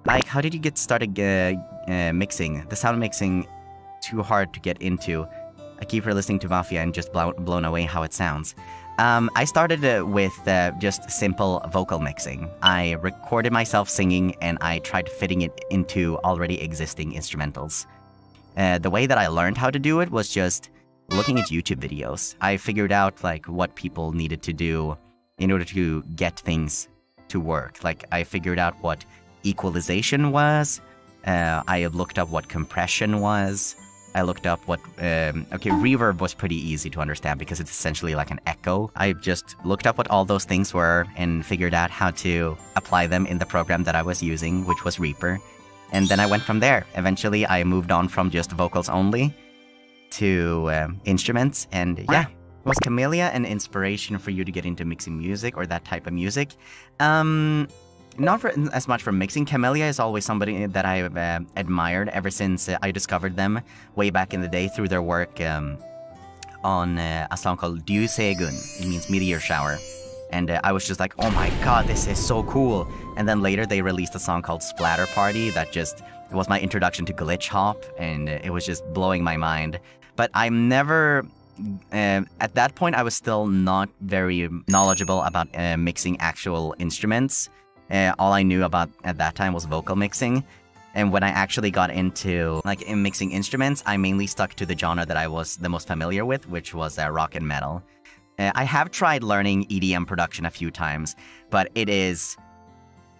Like, how did you get started mixing? The sound mixing too hard to get into. I keep listening to Mafia and just blown away how it sounds. I started with just simple vocal mixing. I recorded myself singing and I tried fitting it into already existing instrumentals. The way that I learned how to do it was just looking at YouTube videos. I figured out like what people needed to do in order to get things to work. Like, I figured out what equalization was. I have looked up what compression was. I looked up what, okay, reverb was pretty easy to understand because it's essentially like an echo. I just looked up what all those things were and figured out how to apply them in the program that I was using, which was Reaper. And then I went from there. Eventually, I moved on from just vocals only to instruments. And yeah, was Camellia an inspiration for you to get into mixing music or that type of music? Not as much for mixing. Camellia is always somebody that I've admired ever since I discovered them way back in the day through their work on a song called Ryusegun. It means meteor shower. And I was just like, oh my god, this is so cool. And then later they released a song called Splatter Party that just was my introduction to glitch hop, and it was just blowing my mind. But I'm never... at that point, I was still not very knowledgeable about mixing actual instruments. All I knew about at that time was vocal mixing. And when I actually got into like mixing instruments, I mainly stuck to the genre that I was the most familiar with, which was rock and metal. I have tried learning EDM production a few times, but it is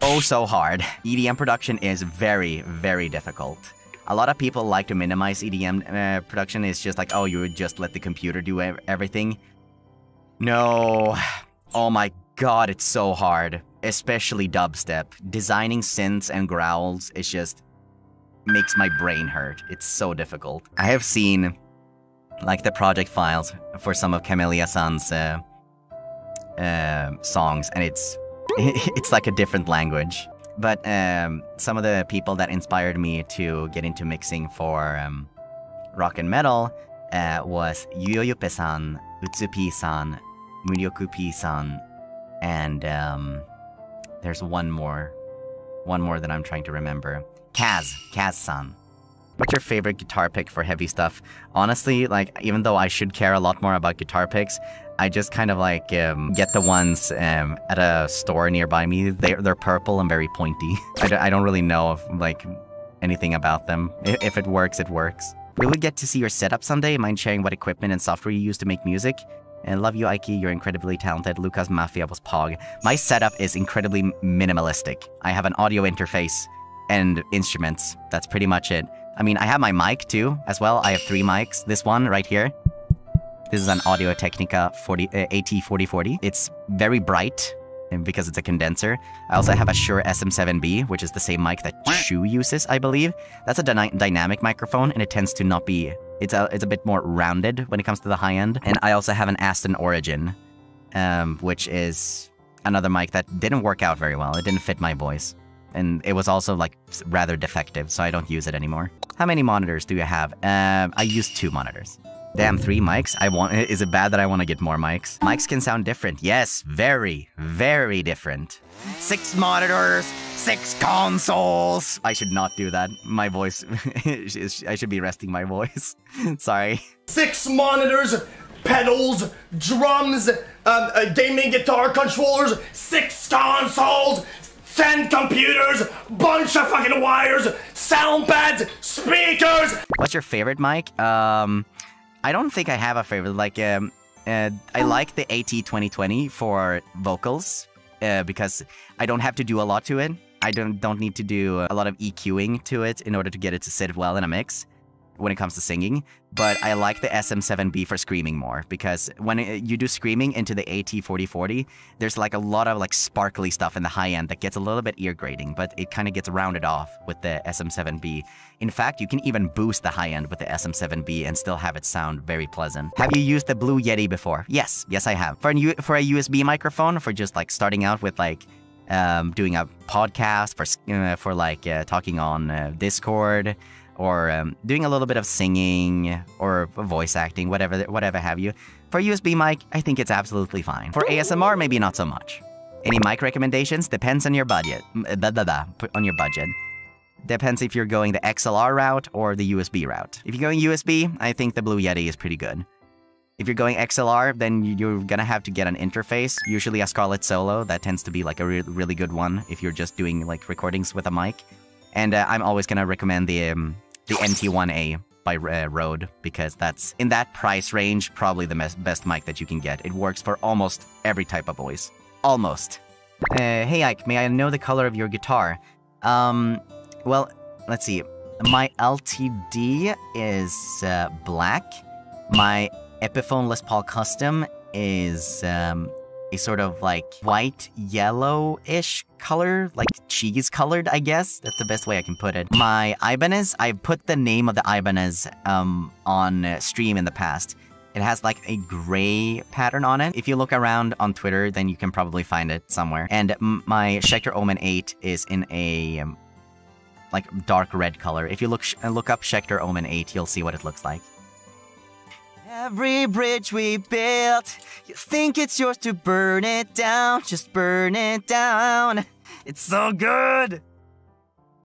oh so hard. EDM production is very, very difficult. A lot of people like to minimize EDM production. It's just like, oh, you would just let the computer do everything. No. Oh my god, it's so hard. Especially dubstep. Designing synths and growls is just makes my brain hurt. It's so difficult. I have seen like the project files for some of Camellia-san's songs, and it's like a different language. But some of the people that inspired me to get into mixing for rock and metal was Yuyope-san, Utsupi-san, Muryoku-P-san, and there's one more that I'm trying to remember. Kaz-san. What's your favorite guitar pick for heavy stuff? Honestly, like, even though I should care a lot more about guitar picks, I just kind of like get the ones at a store nearby me. They're purple and very pointy. I don't really know like anything about them. If it works, it works. Will we get to see your setup someday? Mind sharing what equipment and software you use to make music? And love you, Ike. You're incredibly talented. Lucas Mafia was Pog. My setup is incredibly minimalistic. I have an audio interface and instruments. That's pretty much it. I mean, I have my mic too, as well. I have 3 mics. This one right here. This is an Audio-Technica AT4040. It's very bright because it's a condenser. I also have a Shure SM7B, which is the same mic that Shu uses, I believe. That's a dynamic microphone, and it tends to not be... It's a bit more rounded when it comes to the high end. And I also have an Aston Origin, which is another mic that didn't work out very well. It didn't fit my voice. And it was also like rather defective, so I don't use it anymore. How many monitors do you have? I use 2 monitors. Damn, 3 mics? Is it bad that I want to get more mics? Mics can sound different. Yes, very, very different. 6 monitors, 6 consoles. I should not do that. My voice, I should be resting my voice. Sorry. 6 monitors, pedals, drums, gaming guitar controllers, 6 consoles, 10 computers, bunch of fucking wires, sound pads, speakers. What's your favorite mic? I don't think I have a favorite. Like, I like the AT2020 for vocals because I don't have to do a lot to it. I don't need to do a lot of EQing to it in order to get it to sit well in a mix when it comes to singing. But I like the SM7B for screaming more because when you do screaming into the AT4040, there's like a lot of like sparkly stuff in the high end that gets a little bit ear grating, but it kind of gets rounded off with the SM7B. In fact, you can even boost the high end with the SM7B and still have it sound very pleasant. Have you used the Blue Yeti before? Yes, I have. For a USB microphone, for just like starting out with like doing a podcast, for like talking on Discord, or doing a little bit of singing or voice acting, whatever have you. For USB mic, I think it's absolutely fine. For ASMR, maybe not so much. Any mic recommendations? Depends on your budget. On your budget. Depends if you're going the XLR route or the USB route. If you're going USB, I think the Blue Yeti is pretty good. If you're going XLR, then you're gonna have to get an interface, usually a Scarlett Solo. That tends to be like a really good one if you're just doing like recordings with a mic. And I'm always gonna recommend the NT1A by Rode, because that's, in that price range, probably the best mic that you can get. It works for almost every type of voice. Almost. Hey Ike, may I know the color of your guitar? Well, let's see. My LTD is black. My Epiphone Les Paul Custom is a sort of like white yellow-ish color, like cheese colored, I guess. That's the best way I can put it. My Ibanez, I put the name of the Ibanez on stream in the past. It has like a gray pattern on it. If you look around on Twitter, then you can probably find it somewhere. And my Schecter Omen 8 is in a like dark red color. If you look up Schecter Omen 8, you'll see what it looks like. Every bridge we built, you think it's yours to burn it down. Just burn it down. It's so good.